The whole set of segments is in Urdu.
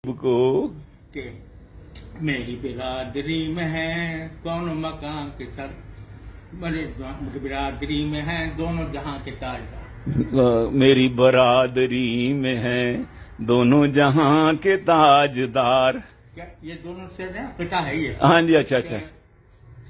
کو کہ میری برادری میں ہے دونوں مکان کے سر، میری برادری میں ہے دونوں جہاں کے تاجدار. میری برادری میں ہیں دونوں جہاں کے تاجدار. کیا یہ دونوں سے پتا ہے یہ؟ ہاں جی، اچھا اچھا.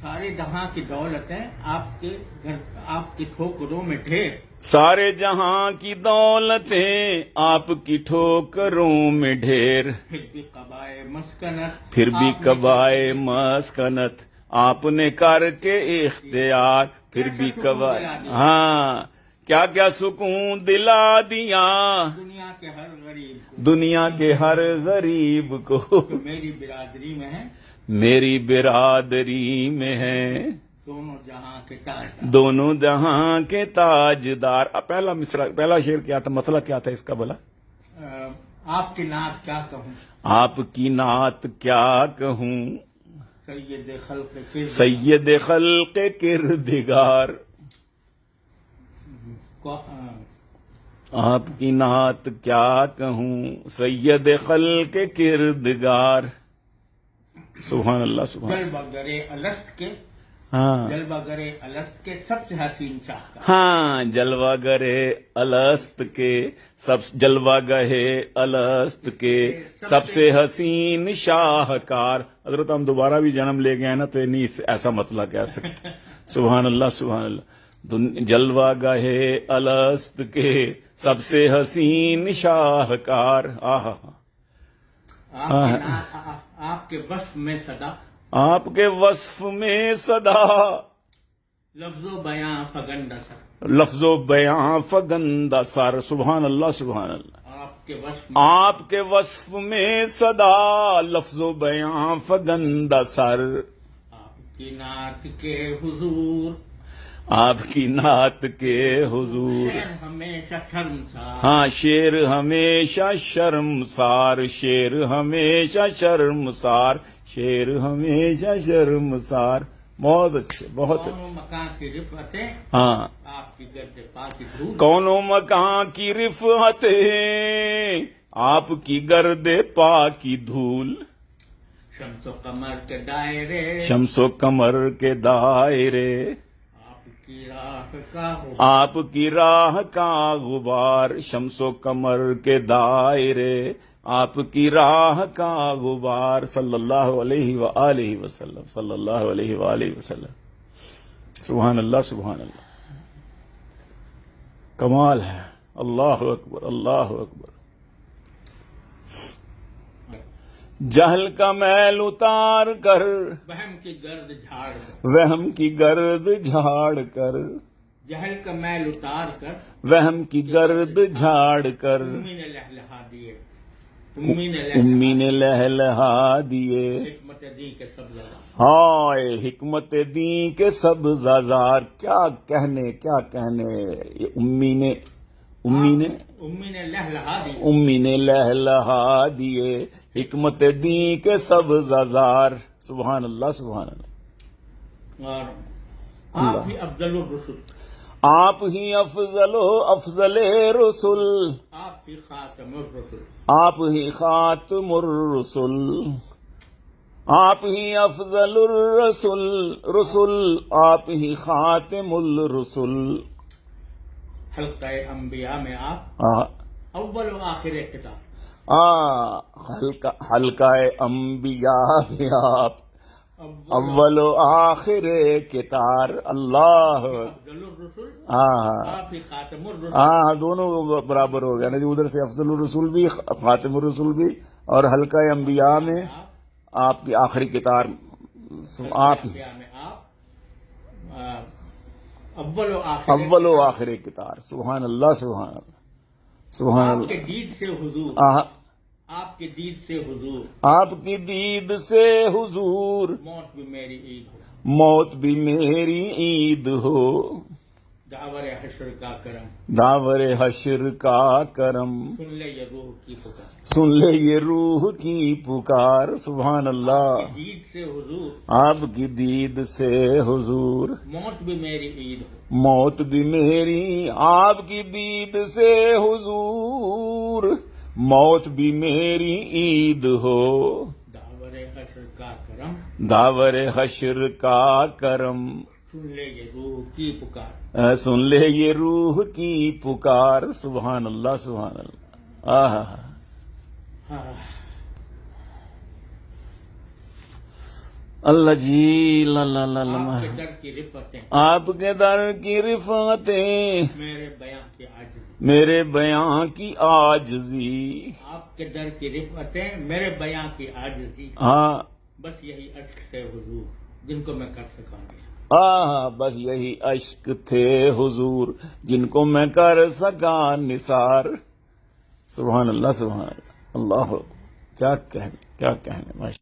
سارے جہاں کی دولتیں آپ کے گھر، آپ کی ٹھوکروں میں ڈھیر. سارے جہاں کی دولتیں آپ کی ٹھوکروں میں ڈھیر. پھر بھی قبائے مسکنت، پھر بھی قبائے مسکنت آپ نے کر کے اختیار. پھر بھی قبائے، ہاں کیا کیا سکون دلا دیا دنیا کے ہر غریب کو. دنیا کے ہر غریب کو. تو میری برادری میں ہے میری برادری میں ہیں دونوں جہاں کے تاجدار. دونوں جہاں کے تاجدار. اب پہلا مصرع، پہلا شعر کیا تھا، مطلب کیا تھا اس کا بولا؟ آپ کی نعت کیا کہوں، آپ کی نعت کیا کہوں، سید خلق کے سید خلق کردگار. آپ کی نعت کیا کہوں سید خلق کردگار. سبحان اللہ سبحان اللہ. جلوہ گرے الست کے، ہاں جلوہ گرے الست کے سب سے حسین شاہکار. ہاں جلوہ گرے الست کے سب، جلوہ گہے الست کے سب سے حسین شاہکار. حضرت ہم دوبارہ بھی جنم لے گئے ہیں نا تو نہیں ایسا مطلب کہہ سکتے. سبحان اللہ سبحان اللہ. جلوہ گہے الست کے سب سے حسین شاہکار. آہا، آپ کے وصف میں صدا، آپ کے وصف میں صدا، لفظ و بیاں فگندہ سر. لفظ و بیاں فگندہ سر. سبحان اللہ سبحان اللہ. آپ کے وصف میں، آپ کے وصف میں صدا، لفظ و بیاں فگندہ سر. آپ کی نعت کے حضور، آپ کی نعت کے حضور. شعر ہمیشہ شرمسار. ہاں شعر ہمیشہ شرمسار، شعر ہمیشہ شرمسار، شعر ہمیشہ شرمسار. بہت اچھے، بہت کون اچھے. مکان کی رفعتیں ہاں آپ کی گرد پا کی دھول. کونوں مکان کی رفعتیں آپ کی گرد پا کی دھول. شمس و قمر کے دائرے شمس و قمر کے دائرے آپ کی راہ کا ہو. آپ کی راہ کا غبار. شمس و قمر کے دائرے آپ کی راہ کا غبار. صلی اللہ علیہ وآلہ وسلم، صلی اللہ علیہ وآلہ وسلم. سبحان اللہ سبحان اللہ. کمال ہے. اللہ اکبر اللہ اکبر. جہل کا میل اتار کر، وہم کی گرد جھاڑ کر، وہم کی گرد جھاڑ کر، جہل کا میل اتار کر، وہم کی گرد جھاڑ کر. امی نے لہلہا دیے، امی نے امی نے لہلہا دیے. حکمت دی کے سب لگا. ہائے حکمت دی کے سب زازار. کیا کہنے کیا کہنے. یہ امی نے لہلہا دی، امی نے لہلہا دیے. حکمت دی کے سب زازار. سبحان اللہ سبحان اللہ. اور آپ ہی افضل الرسل، آپ ہی افضل رسول، آپ ہی خاتم الرسل، آپ ہی خاتم الرسل، آپ ہی افضل الرسل، رسول آپ ہی خاتم الرسل. حلقہ انبیاء میں آپ اول و آخر کتاب. حلقہ انبیاء میں آپ اول و آخر کتار. اللہ افضل الرسل، ہاں آپ ہی خاتم الرسل. ہاں دونوں برابر ہو گیا نا جی. ادھر سے افضل الرسول بھی، خاتم الرسول بھی، اور حلقہ انبیاء میں آپ کی آخری کتاب. آپ انبیاء میں آپ اول و آخر کتار. سبحان اللہ سبحان اللہ سبحان آپ اللہ. کے دید سے حضور، آہ، آپ کے دید سے حضور، آپ کی دید سے حضور. موت بھی میری عید ہو، موت بھی میری عید ہو. داور حشر کا کرم، داور حشر کا کرم. سن لے یہ روح کی پکار. سن لے یہ روح کی پکار. سبحان اللہ. دید سے حضور، آپ کی دید سے حضور. موت بھی میری عید ہو، موت بھی میری. آپ کی دید سے حضور. موت بھی میری عید ہو داور حشر کا کرم داور حشر کا کرم سن لے یہ روح کی پکار سن لے یہ روح کی پکار سبحان اللہ سبحان اللہ آہا اللہ جی لا لا لا لا آپ کے در کی رفتیں آپ کے در کی رفعتیں میرے بیاں کی عاجزی میرے بیاں کی عاجزی آپ کے در کی رفتیں میرے بیاں کی عاجزی ہاں بس یہی اشک سے حضور جن کو میں کر سکا نہیں بس یہی اشک تھے حضور جن کو میں کر سکا نثار سبحان اللہ اللہ کیا کہنے ماشاء